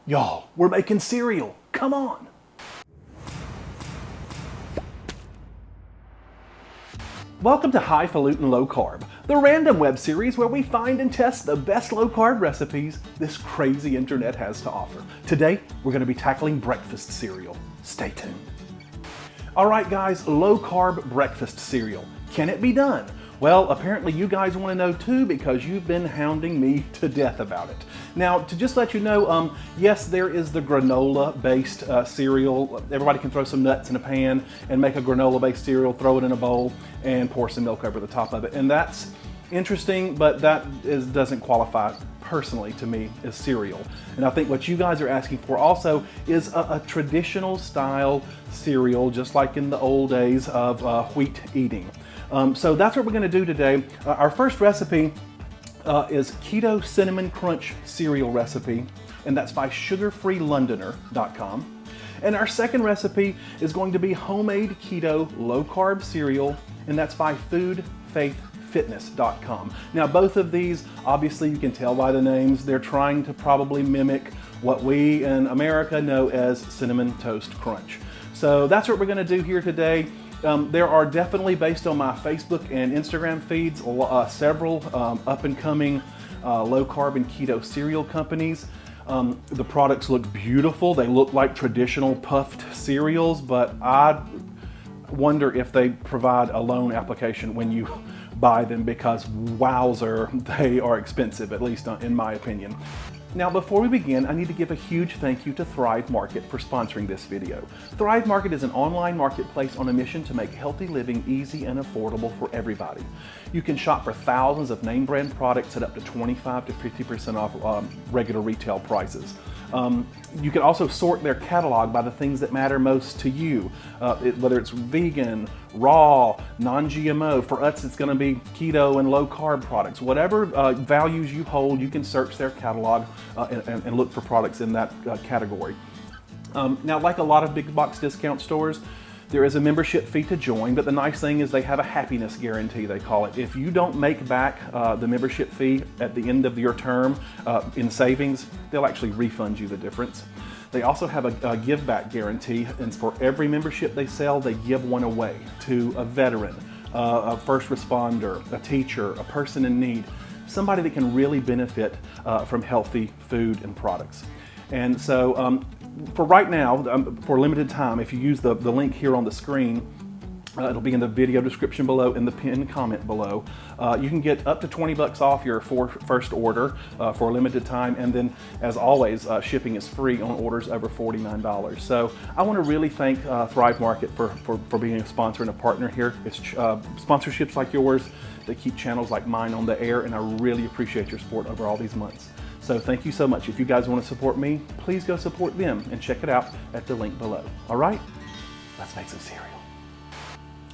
Y'all, we're making cereal. Come on. Welcome to Highfalutin Low Carb, the random web series where we find and test the best low carb recipes this crazy internet has to offer. Today, we're going to be tackling breakfast cereal. Stay tuned. All right, guys, low carb breakfast cereal. Can it be done? Well, apparently you guys want to know too because you've been hounding me to death about it. Now, to just let you know, yes, there is the granola-based cereal. Everybody can throw some nuts in a pan and make a granola-based cereal, throw it in a bowl, and pour some milk over the top of it. And that's interesting, but doesn't qualify personally to me as cereal. And I think what you guys are asking for also is a traditional style cereal, just like in the old days of wheat eating. So that's what we're going to do today. Our first recipe is Keto Cinnamon Crunch cereal recipe, and that's by sugarfreelondoner.com. And our second recipe is going to be homemade keto low carb cereal, and that's by foodfaithfitness.com. Now, both of these, obviously you can tell by the names, they're trying to probably mimic what we in America know as Cinnamon Toast Crunch. So that's what we're going to do here today. There are definitely, based on my Facebook and Instagram feeds, several up-and-coming low-carb and keto cereal companies. The products look beautiful. They look like traditional puffed cereals, but I wonder if they provide a loan application when you buy them because, wowzer, they are expensive, at least in my opinion. Now, before we begin, I need to give a huge thank you to Thrive Market for sponsoring this video. Thrive Market is an online marketplace on a mission to make healthy living easy and affordable for everybody. You can shop for thousands of name brand products at up to 25 to 50% off regular retail prices. You can also sort their catalog by the things that matter most to you, whether it's vegan, raw, non-GMO. For us, it's going to be keto and low carb products. Whatever values you hold, you can search their catalog and look for products in that category. Now, like a lot of big box discount stores, there is a membership fee to join, but the nice thing is they have a happiness guarantee, they call it. If you don't make back the membership fee at the end of your term in savings, they'll actually refund you the difference. They also have a give back guarantee, and for every membership they sell, they give one away to a veteran, a first responder, a teacher, a person in need, somebody that can really benefit from healthy food and products. And so for right now, for a limited time, if you use the link here on the screen, it'll be in the video description below, in the pinned comment below. You can get up to $20 off your first order for a limited time, and then, as always, shipping is free on orders over $49. So I want to really thank Thrive Market for being a sponsor and a partner here. It's sponsorships like yours that keep channels like mine on the air, and I really appreciate your support over all these months. So thank you so much. If you guys want to support me, please go support them and check it out at the link below. All right, let's make some cereal.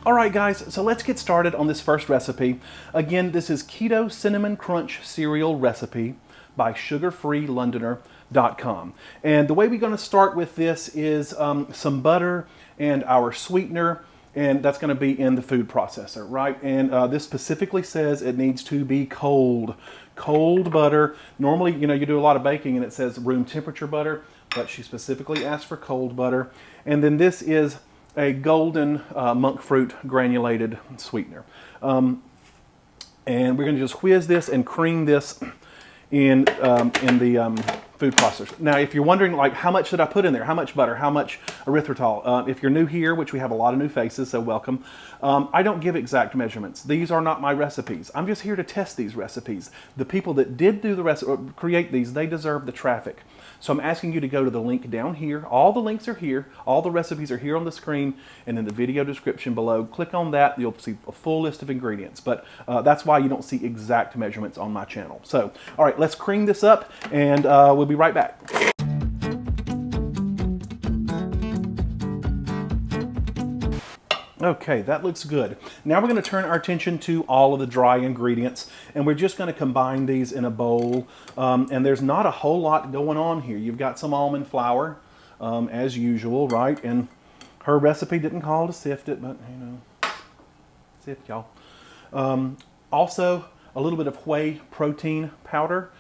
All right, guys, so let's get started on this first recipe. Again, this is Keto Cinnamon Crunch cereal recipe by sugarfreelondoner.com. And the way we're going to start with this is some butter and our sweetener, and that's going to be in the food processor, right? And this specifically says it needs to be cold butter. Normally, you do a lot of baking and it says room temperature butter, but she specifically asked for cold butter. And then this is a golden monk fruit granulated sweetener. And we're going to just whiz this and cream this in the food processor. Now, if you're wondering, like, how much did I put in there? How much butter? How much erythritol? If you're new here, which we have a lot of new faces, so welcome. I don't give exact measurements. These are not my recipes. I'm just here to test these recipes. The people that did do the create these, they deserve the traffic. So I'm asking you to go to the link down here. All the links are here. All the recipes are here on the screen and in the video description below. Click on that. You'll see a full list of ingredients. But that's why you don't see exact measurements on my channel. So, all right, let's cream this up, and we'll be right back. Okay, that looks good. Now we're going to turn our attention to all of the dry ingredients, and we're just going to combine these in a bowl. And there's not a whole lot going on here. You've got some almond flour, as usual, right? And her recipe didn't call to sift it, but sift, y'all. Also, a little bit of whey protein powder.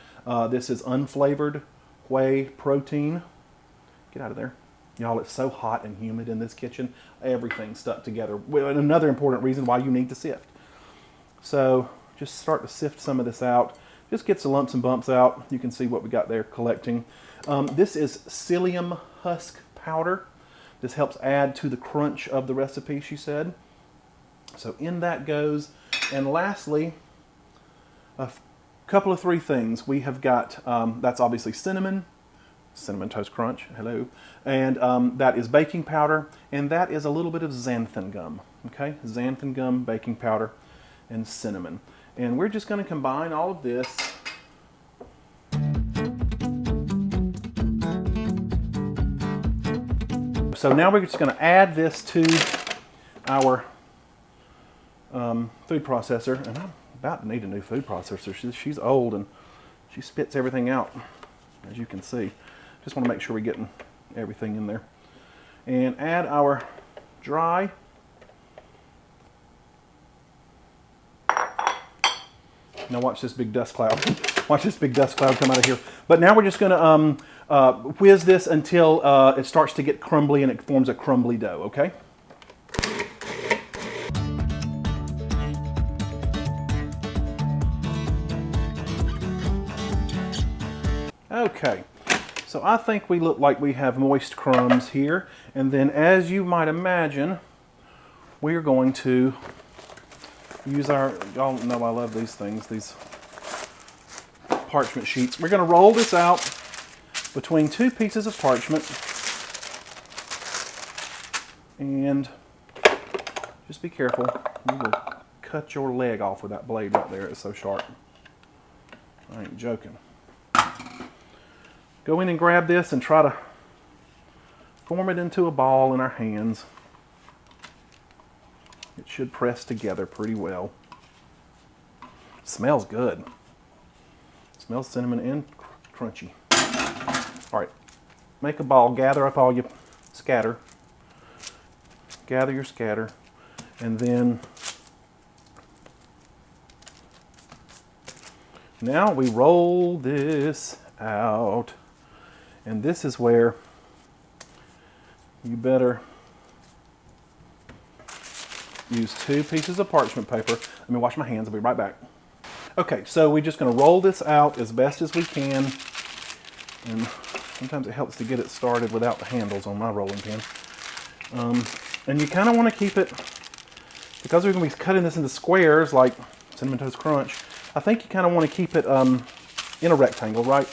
This is unflavored whey protein. Get out of there. Y'all, it's so hot and humid in this kitchen. Everything's stuck together. And another important reason why you need to sift. So just start to sift some of this out. Just get the lumps and bumps out. You can see what we got there collecting. This is psyllium husk powder. This helps add to the crunch of the recipe, she said. So in that goes. And lastly, a couple of 3 things. We have got, that's obviously cinnamon toast crunch, hello. And that is baking powder. And that is a little bit of xanthan gum, okay? Xanthan gum, baking powder, and cinnamon. And we're just going to combine all of this. So now we're just going to add this to our food processor. And I'm about to need a new food processor. She's old and she spits everything out, as you can see. Just want to make sure we're getting everything in there. And add our dry. Now watch this big dust cloud. Watch this big dust cloud come out of here. But now we're just going to whiz this until it starts to get crumbly and it forms a crumbly dough, okay? Okay, so I think we look like we have moist crumbs here. And then as you might imagine, we're going to use our, y'all know I love these things, these parchment sheets. We're going to roll this out between 2 pieces of parchment. And just be careful. You will cut your leg off with that blade right there. It's so sharp. I ain't joking. Go in and grab this and try to form it into a ball in our hands. It should press together pretty well. It smells good. It smells cinnamon and crunchy. All right, make a ball, gather up all your scatter. Gather your scatter, and then now we roll this out. And this is where you better use 2 pieces of parchment paper. Let me wash my hands, I'll be right back. Okay, so we're just going to roll this out as best as we can. And sometimes it helps to get it started without the handles on my rolling pin. And you kind of want to keep it, because we're going to be cutting this into squares like Cinnamon Toast Crunch, I think you kind of want to keep it in a rectangle, right?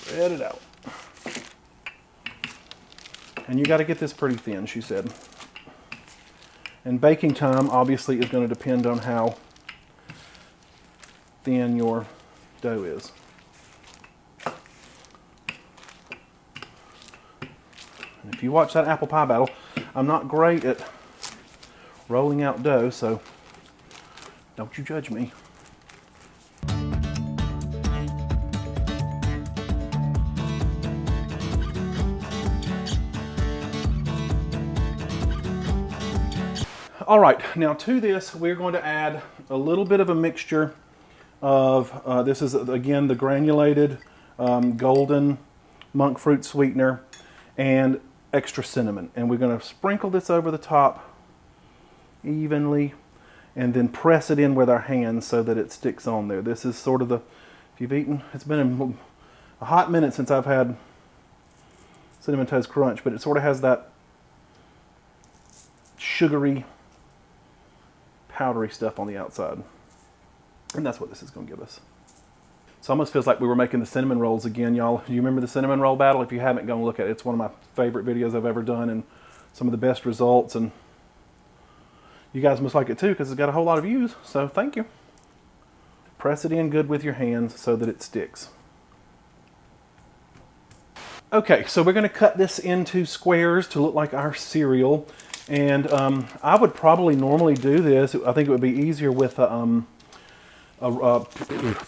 Spread it out. And you got to get this pretty thin, she said. And baking time obviously is going to depend on how thin your dough is. And if you watch that apple pie battle, I'm not great at rolling out dough, so don't you judge me. All right, now to this, we're going to add a little bit of a mixture of, this is again the granulated golden monk fruit sweetener and extra cinnamon. And we're going to sprinkle this over the top evenly and then press it in with our hands so that it sticks on there. This is sort of the, if you've eaten, it's been a hot minute since I've had Cinnamon Toast Crunch, but it sort of has that sugary, powdery stuff on the outside. And that's what this is going to give us. So it almost feels like we were making the cinnamon rolls again, y'all. Do you remember the cinnamon roll battle? If you haven't, go and look at it. It's one of my favorite videos I've ever done and some of the best results. And you guys must like it too because it's got a whole lot of views. So thank you. Press it in good with your hands so that it sticks. Okay, so we're going to cut this into squares to look like our cereal. And I would probably normally do this. I think it would be easier with a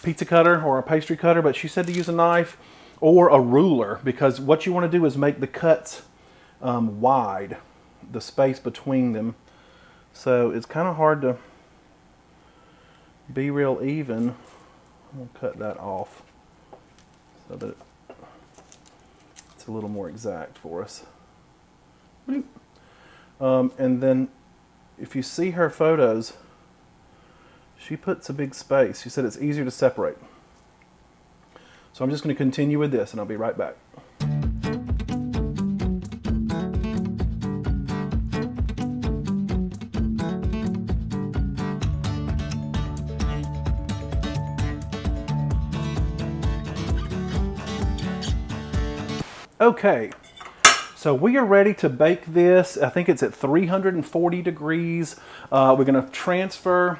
pizza cutter or a pastry cutter, but she said to use a knife or a ruler, because what you want to do is make the cuts wide, the space between them. So it's kind of hard to be real even. I'm going to cut that off. so that it's a little more exact for us. And then if you see her photos, she puts a big space. She said it's easier to separate. So I'm just going to continue with this and I'll be right back. Okay, so we are ready to bake this. I think it's at 340 degrees. We're going to transfer,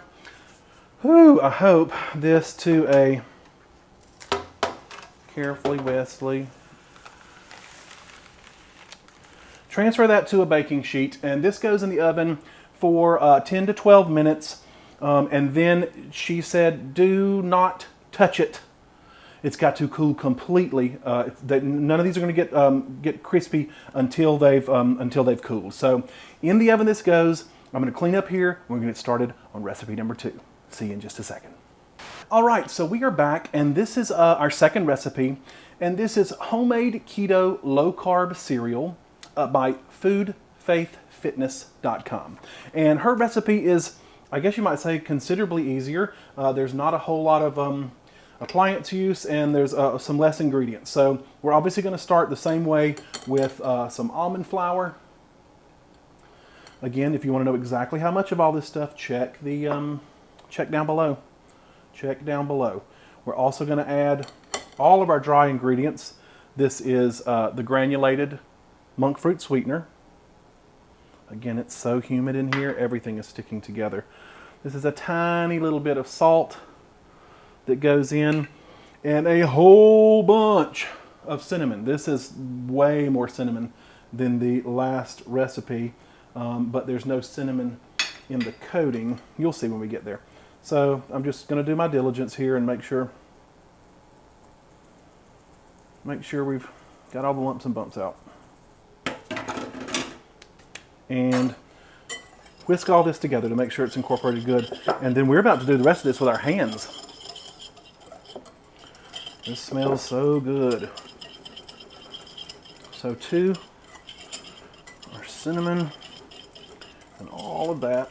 I hope, this to a, carefully, Wesley, transfer that to a baking sheet, and this goes in the oven for 10 to 12 minutes. And then she said, do not touch it. It's got to cool completely. None of these are going to get crispy until they've cooled. So in the oven this goes. I'm going to clean up here. We're going to get started on recipe number 2. See you in just a second. All right, so we are back, and this is our second recipe, and this is homemade keto low carb cereal by foodfaithfitness.com. And her recipe is, I guess you might say, considerably easier. There's not a whole lot of appliance use, and there's some less ingredients. So we're obviously going to start the same way with some almond flour. Again, if you want to know exactly how much of all this stuff, check down below. Check down below. We're also going to add all of our dry ingredients. This is the granulated monk fruit sweetener. Again, it's so humid in here, everything is sticking together. This is a tiny little bit of salt that goes in, and a whole bunch of cinnamon. This is way more cinnamon than the last recipe, but there's no cinnamon in the coating. You'll see when we get there. So I'm just going to do my diligence here and make sure we've got all the lumps and bumps out. And whisk all this together to make sure it's incorporated good. And then we're about to do the rest of this with our hands. This smells so good. So too, our cinnamon and all of that.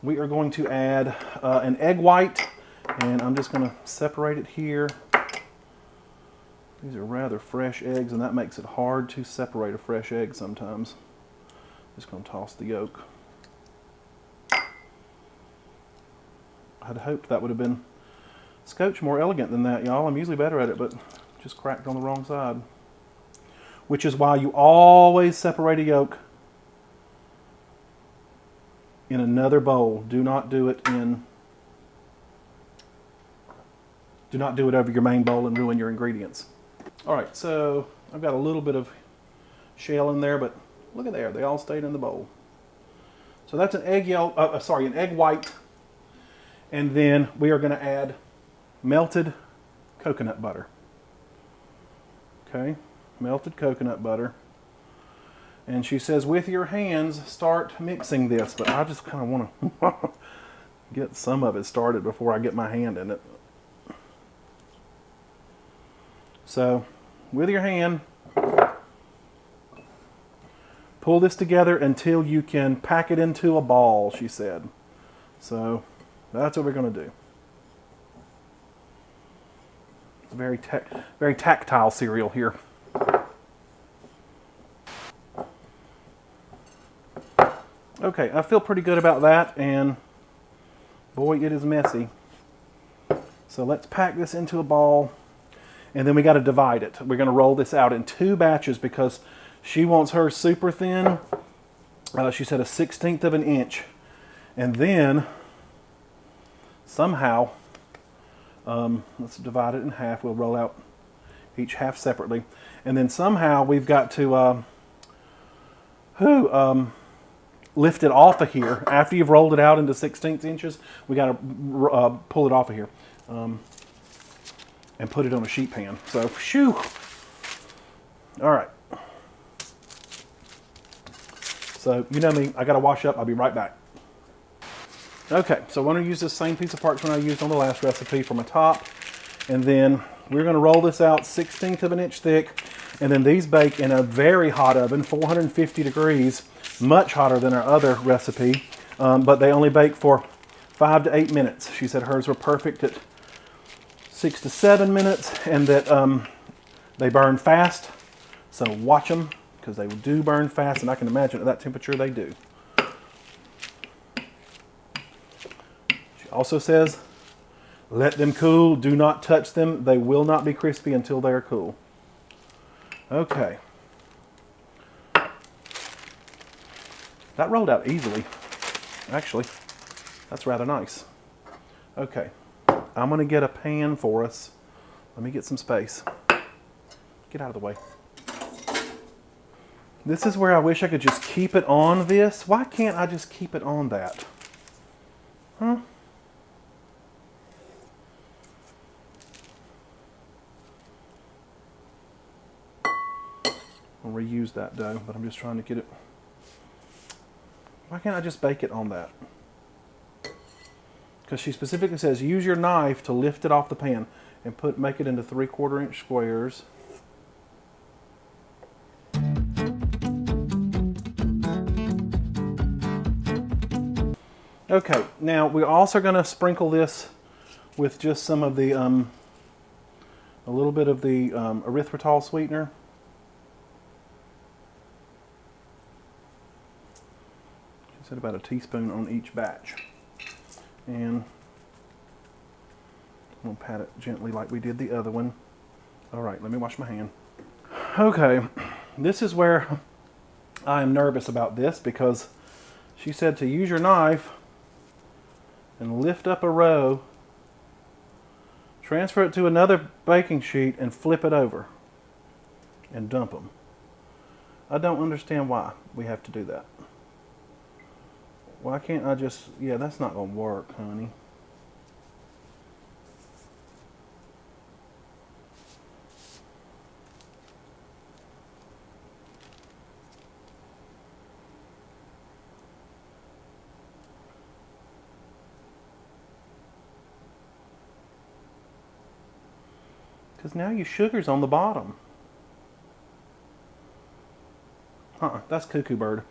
We are going to add an egg white, and I'm just going to separate it here. These are rather fresh eggs, and that makes it hard to separate a fresh egg sometimes. Just going to toss the yolk. I'd hoped that would have been scotch more elegant than that, y'all. I'm usually better at it, but just cracked on the wrong side. Which is why you always separate a yolk in another bowl. Do not do it over your main bowl and ruin your ingredients. All right, so I've got a little bit of shell in there, but look at there, they all stayed in the bowl. So that's an egg yolk, an egg white. And then we are going to add melted coconut butter. Okay, melted coconut butter. And she says, with your hands, start mixing this. But I just kind of want to get some of it started before I get my hand in it. So, with your hand, pull this together until you can pack it into a ball, she said. So, that's what we're going to do. It's a very tactile cereal here. Okay, I feel pretty good about that, and boy, it is messy. So let's pack this into a ball, and then we got to divide it. We're going to roll this out in 2 batches because she wants hers super thin. She said 1/16 of an inch. And then somehow, let's divide it in half. We'll roll out each half separately. And then somehow we've got to lift it off of here. After you've rolled it out into 1/16 inches, we got to pull it off of here and put it on a sheet pan. So, shoo. All right. So, you know me, I got to wash up. I'll be right back. Okay, so I want to use this same piece of parchment I used on the last recipe for my top. And then we're going to roll this out 1/16 of an inch thick. And then these bake in a very hot oven, 450 degrees, much hotter than our other recipe. But they only bake for 5 to 8 minutes. She said hers were perfect at 6 to 7 minutes, and that they burn fast. So watch them, because they do burn fast, and I can imagine at that temperature they do. She also says, let them cool, do not touch them. They will not be crispy until they are cool. Okay. That rolled out easily. Actually, that's rather nice. Okay, I'm gonna get a pan for us. Let me get some space. Get out of the way. This is where I wish I could just keep it on this. Why can't I just keep it on that? Huh? I'll reuse that dough, but I'm just trying to get it. Why can't I just bake it on that? Because she specifically says use your knife to lift it off the pan and make it into 3/4 inch squares. Okay, now we're also going to sprinkle this with just some of the, a little bit of the erythritol sweetener. She said about a teaspoon on each batch. And I'm going to pat it gently like we did the other one. All right, let me wash my hand. Okay, this is where I am nervous about this, because she said to use your knife and lift up a row, transfer it to another baking sheet, and flip it over and dump them. I don't understand why we have to do that. Why can't I just, yeah, that's not going to work, honey. Because now your sugar's on the bottom. That's cuckoo bird.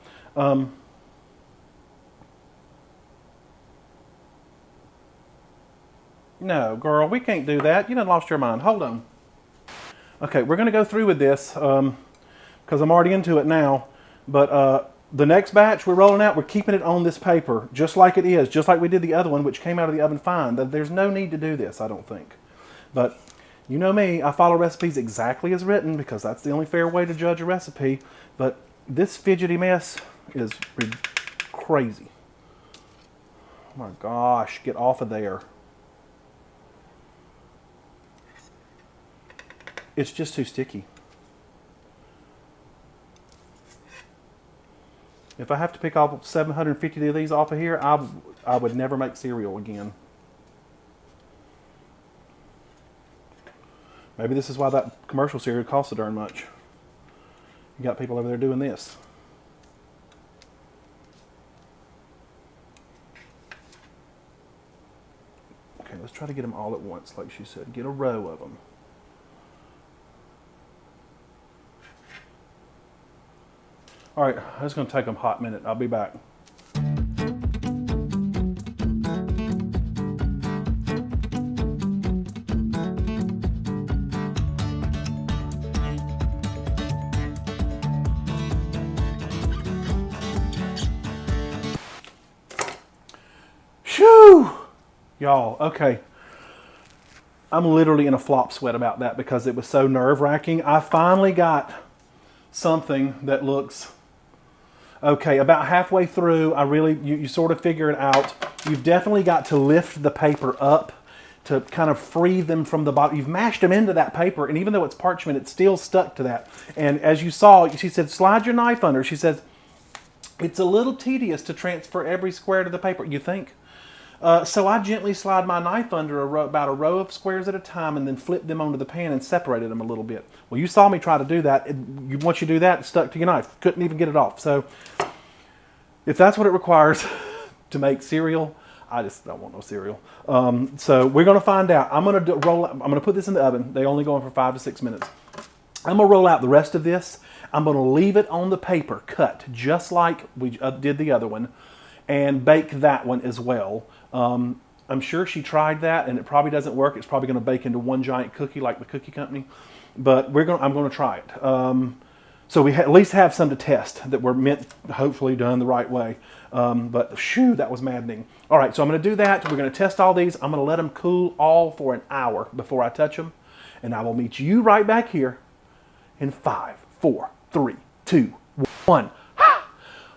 No, girl, we can't do that. You done lost your mind. Hold on. Okay, we're going to go through with this because I'm already into it now. But the next batch we're rolling out, we're keeping it on this paper just like it is, just like we did the other one, which came out of the oven fine. There's no need to do this, I don't think. But you know me, I follow recipes exactly as written because that's the only fair way to judge a recipe. But this fidgety mess is crazy. Oh my gosh, get off of there. It's just too sticky. If I have to pick off 750 of these off of here, I would never make cereal again. Maybe this is why that commercial cereal costs so darn much. You got people over there doing this. Okay, let's try to get them all at once, like she said. Get a row of them. All right, it's going to take them a hot minute. I'll be back. Shoo! Y'all, okay. I'm literally in a flop sweat about that because it was so nerve-wracking. I finally got something that looks okay. About halfway through, you sort of figure it out. You've definitely got to lift the paper up to kind of free them from the bottom. You've mashed them into that paper, and even though it's parchment, it's still stuck to that. And as you saw, she said, slide your knife under. She says, it's a little tedious to transfer every square to the paper, you think? So I gently slide my knife under about a row of squares at a time and then flip them onto the pan and separated them a little bit. Well, you saw me try to do that. Once you do that, it's stuck to your knife. Couldn't even get it off. So if that's what it requires to make cereal, I just don't want no cereal. So we're going to find out. I'm going to put this in the oven. They only go in for 5 to 6 minutes. I'm going to roll out the rest of this. I'm going to leave it on the paper cut just like we did the other one and bake that one as well. I'm sure she tried that and it probably doesn't work. It's probably going to bake into one giant cookie like the cookie company. But I'm going to try it. So we at least have some to test that were meant, hopefully done the right way. But shoo, that was maddening. All right, so I'm going to do that. We're going to test all these. I'm going to let them cool all for an hour before I touch them. And I will meet you right back here in 5, 4, 3, 2, 1.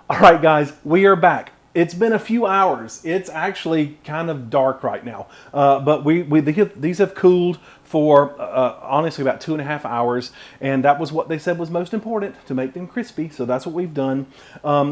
All right, guys, we are back. It's been a few hours. It's actually kind of dark right now. But these have cooled for honestly about 2.5 hours. And that was what they said was most important, to make them crispy. So that's what we've done.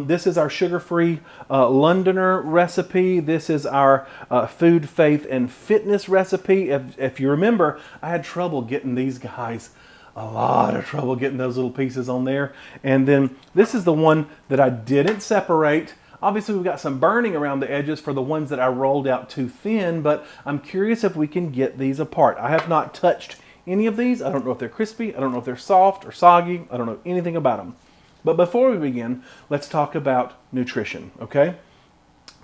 This is our sugar-free Londoner recipe. This is our food, faith, and fitness recipe. If you remember, I had trouble getting these guys. A lot of trouble getting those little pieces on there. And then this is the one that I didn't separate. Obviously, we've got some burning around the edges for the ones that I rolled out too thin, but I'm curious if we can get these apart. I have not touched any of these. I don't know if they're crispy. I don't know if they're soft or soggy. I don't know anything about them. But before we begin, let's talk about nutrition, okay?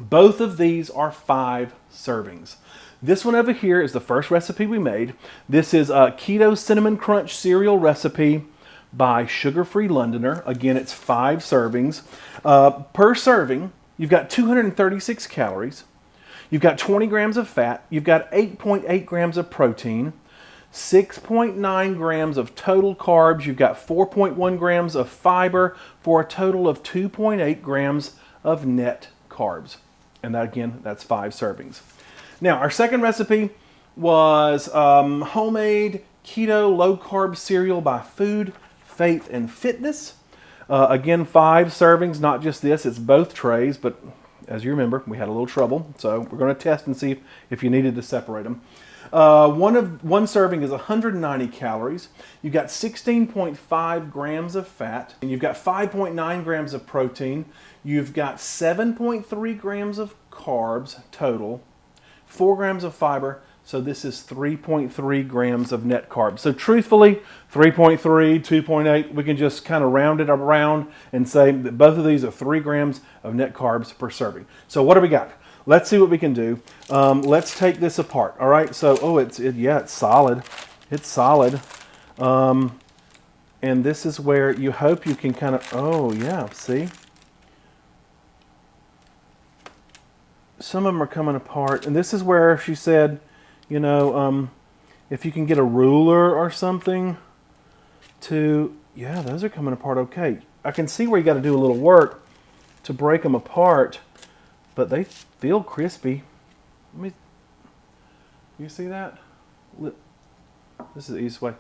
Both of these are 5 servings. This one over here is the first recipe we made. This is a Keto Cinnamon Crunch cereal recipe by Sugar-Free Londoner. Again, it's 5 servings. Per serving, you've got 236 calories. You've got 20 grams of fat. You've got 8.8 grams of protein, 6.9 grams of total carbs. You've got 4.1 grams of fiber for a total of 2.8 grams of net carbs. And that, again, that's 5 servings. Now, our second recipe was homemade keto low-carb cereal by Food, Faith, and Fitness. Again, 5 servings, not just this, it's both trays, but as you remember, we had a little trouble, so we're going to test and see if you needed to separate them. One serving is 190 calories. You've got 16.5 grams of fat, and you've got 5.9 grams of protein. You've got 7.3 grams of carbs total, 4 grams of fiber, so this is 3.3 grams of net carbs. So truthfully, 3.3, 2.8, we can just kind of round it around and say that both of these are 3 grams of net carbs per serving. So what do we got? Let's see what we can do. Let's take this apart. All right, so, it's solid. It's solid. And this is where you hope you can kind of, see? Some of them are coming apart. And this is where she said, if you can get a ruler or something those are coming apart okay. I can see where you got to do a little work to break them apart, but they feel crispy. You see that? This is the easiest way.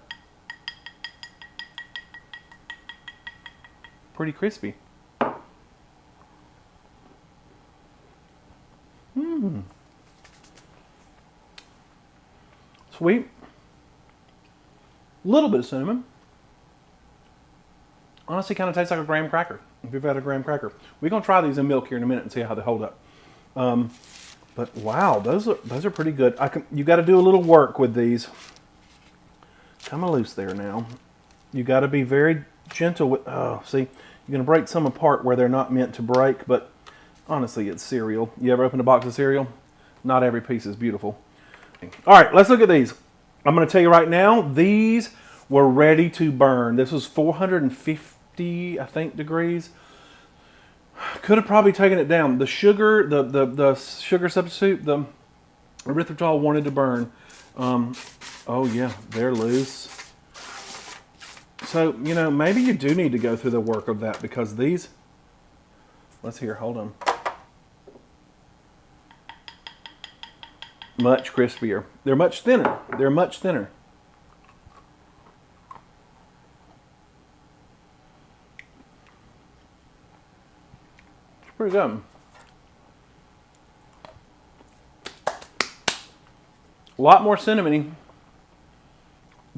Pretty crispy. Sweet. A little bit of cinnamon. Honestly, kind of tastes like a graham cracker. If you've had a graham cracker. We're going to try these in milk here in a minute and see how they hold up. But wow, those are pretty good. You got to do a little work with these. Kind of loose there now. You got to be very gentle with. Oh, see, you're going to break some apart where they're not meant to break. But honestly, it's cereal. You ever open a box of cereal? Not every piece is beautiful. All right, let's look at these. I'm going to tell you right now, these were ready to burn. This was 450, I think, degrees. Could have probably taken it down. The sugar, the sugar substitute, the erythritol wanted to burn. Oh yeah, they're loose. So, maybe you do need to go through the work of that because these, let's hear, hold on. Much crispier. They're much thinner. They're much thinner. It's pretty good. A lot more cinnamony.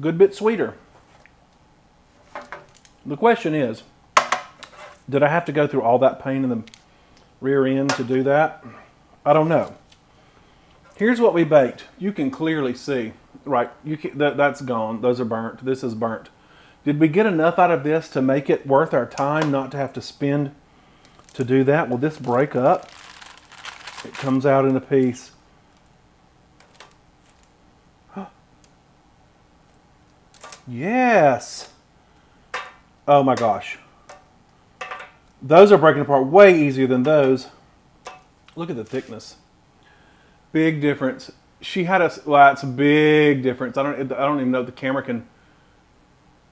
Good bit sweeter. The question is, did I have to go through all that pain in the rear end to do that? I don't know. Here's what we baked. You can clearly see, right? That's gone. Those are burnt. This is burnt. Did we get enough out of this to make it worth our time not to have to spend to do that? Will this break up? It comes out in a piece. Yes. Oh my gosh. Those are breaking apart way easier than those. Look at the thickness. Big difference. She had us. Well, that's a big difference. I don't even know if the camera can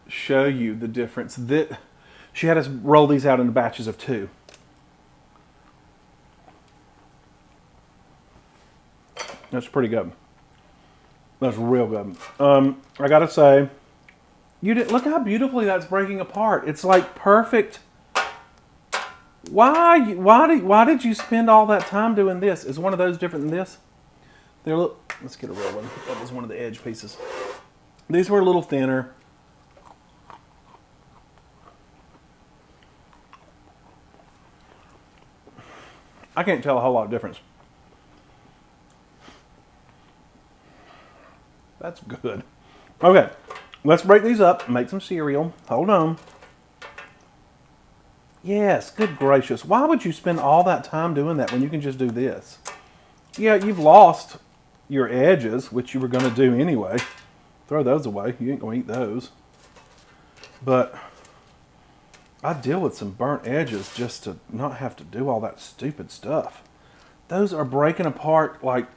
show you the difference. That she had us roll these out in batches of 2. That's pretty good. That's real good. I gotta say, you did look how beautifully that's breaking apart. It's like perfect. Why did you spend all that time doing this? Is one of those different than this? Let's get a real one. That was one of the edge pieces. These were a little thinner. I can't tell a whole lot of difference. That's good. Okay, let's break these up and make some cereal. Hold on. Yes, good gracious. Why would you spend all that time doing that when you can just do this? Yeah, you've lost your edges, which you were going to do anyway. Throw those away. You ain't going to eat those. But I deal with some burnt edges just to not have to do all that stupid stuff. Those are breaking apart like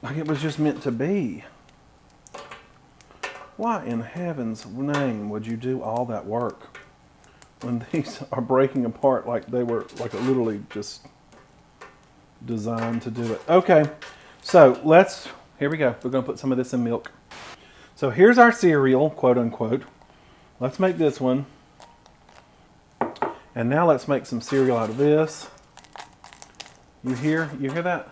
it was just meant to be. Why in heaven's name would you do all that work when these are breaking apart like they were literally just designed to do it? Okay, so here we go. We're going to put some of this in milk. So here's our cereal, quote unquote. Let's make this one. And now let's make some cereal out of this. You hear that?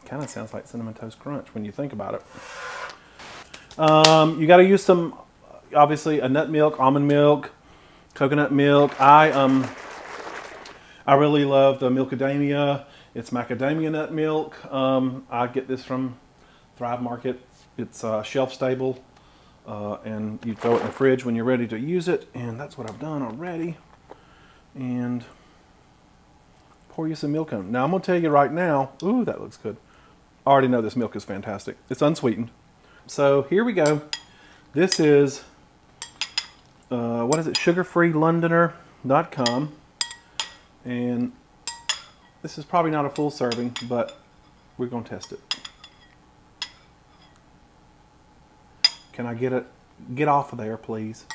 Kind of sounds like Cinnamon Toast Crunch when you think about it. You got to use some, obviously, a nut milk, almond milk, coconut milk. I really love the Milkadamia. It's macadamia nut milk. I get this from Thrive Market. It's shelf stable, and you throw it in the fridge when you're ready to use it. And that's what I've done already. And pour you some milk on. Now I'm gonna tell you right now. Ooh, that looks good. I already know this milk is fantastic. It's unsweetened. So here we go. This is, what is it? sugarfreelondoner.com. And this is probably not a full serving, but we're going to test it. Can I get off of there, please?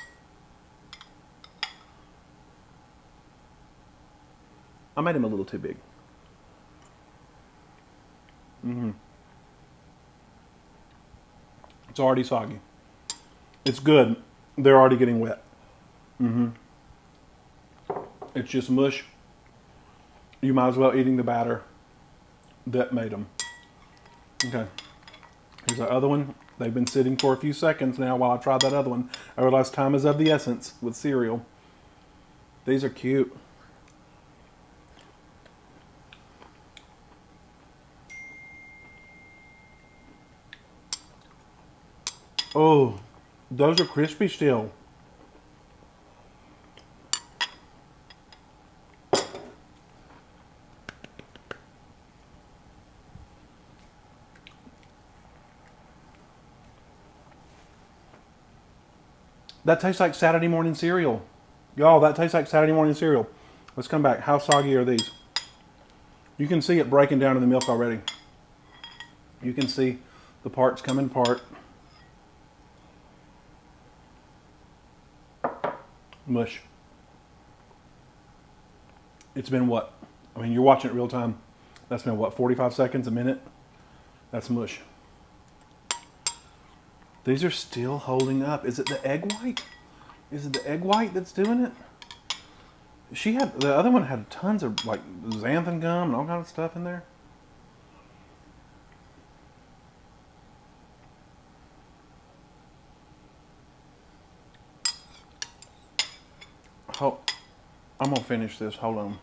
I made him a little too big. It's already soggy. It's good. They're already getting wet. It's just mush. You might as well eating the batter that made them. Okay. Here's our other one. They've been sitting for a few seconds now while I tried that other one. I realized time is of the essence with cereal. These are cute. Oh, those are crispy still. That tastes like Saturday morning cereal. Y'all, that tastes like Saturday morning cereal. Let's come back. How soggy are these? You can see it breaking down in the milk already. You can see the parts coming apart. Mush. It's been what? I mean, you're watching it real time. That's been what, 45 seconds, a minute? That's mush. These are still holding up. Is it the egg white? Is it the egg white that's doing it? The other one had tons of like xanthan gum and all kinds of stuff in there. Oh, I'm gonna finish this, hold on.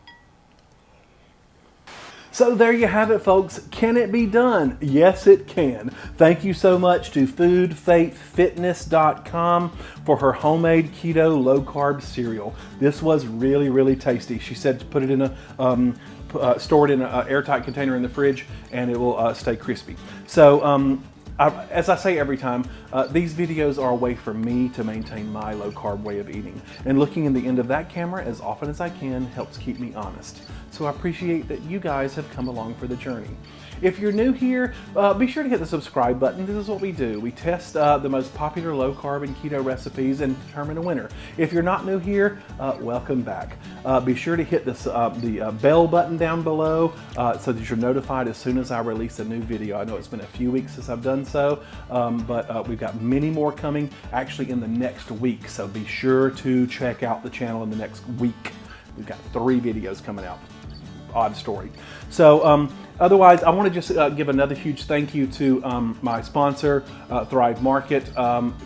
So there you have it, folks. Can it be done? Yes, it can. Thank you so much to foodfaithfitness.com for her homemade keto low carb cereal. This was really, really tasty. She said to put it in a, store it in an airtight container in the fridge and it will stay crispy. So as I say every time, these videos are a way for me to maintain my low carb way of eating. And looking in the end of that camera as often as I can helps keep me honest. So I appreciate that you guys have come along for the journey. If you're new here, be sure to hit the subscribe button. This is what we do. We test the most popular low carb and keto recipes and determine a winner. If you're not new here, welcome back. Be sure to hit this, the bell button down below so that you're notified as soon as I release a new video. I know it's been a few weeks since I've done so, but we've got many more coming actually in the next week. So be sure to check out the channel in the next week. We've got 3 videos coming out. Odd story. So otherwise, I want to just give another huge thank you to my sponsor, Thrive Market.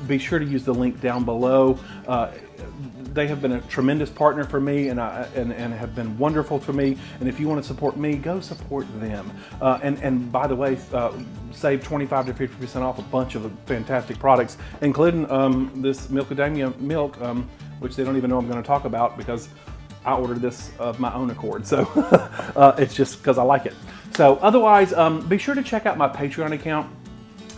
Be sure to use the link down below. They have been a tremendous partner for me and have been wonderful to me. And if you want to support me, go support them. And by the way, save 25 to 50% off a bunch of fantastic products, including this Milkadamia milk, which they don't even know I'm going to talk about because I ordered this of my own accord, so it's just because I like it. So otherwise, be sure to check out my Patreon account.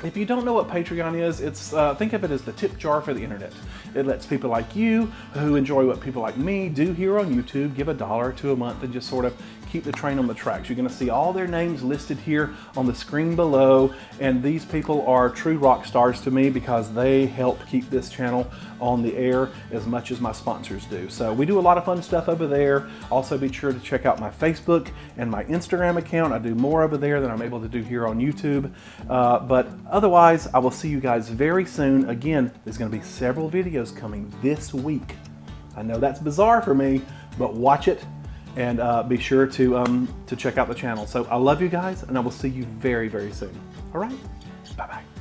If you don't know what Patreon is, it's think of it as the tip jar for the internet. It lets people like you who enjoy what people like me do here on YouTube give $1 or $2 a month and just sort of keep the train on the tracks. You're going to see all their names listed here on the screen below, and these people are true rock stars to me because they help keep this channel on the air as much as my sponsors do. So we do a lot of fun stuff over there. Also be sure to check out my Facebook and my Instagram account. I do more over there than I'm able to do here on YouTube. But otherwise, I will see you guys very soon. Again, there's going to be several videos coming this week. I know that's bizarre for me, but watch it. And be sure to check out the channel. So I love you guys, and I will see you very, very soon. All right, bye-bye.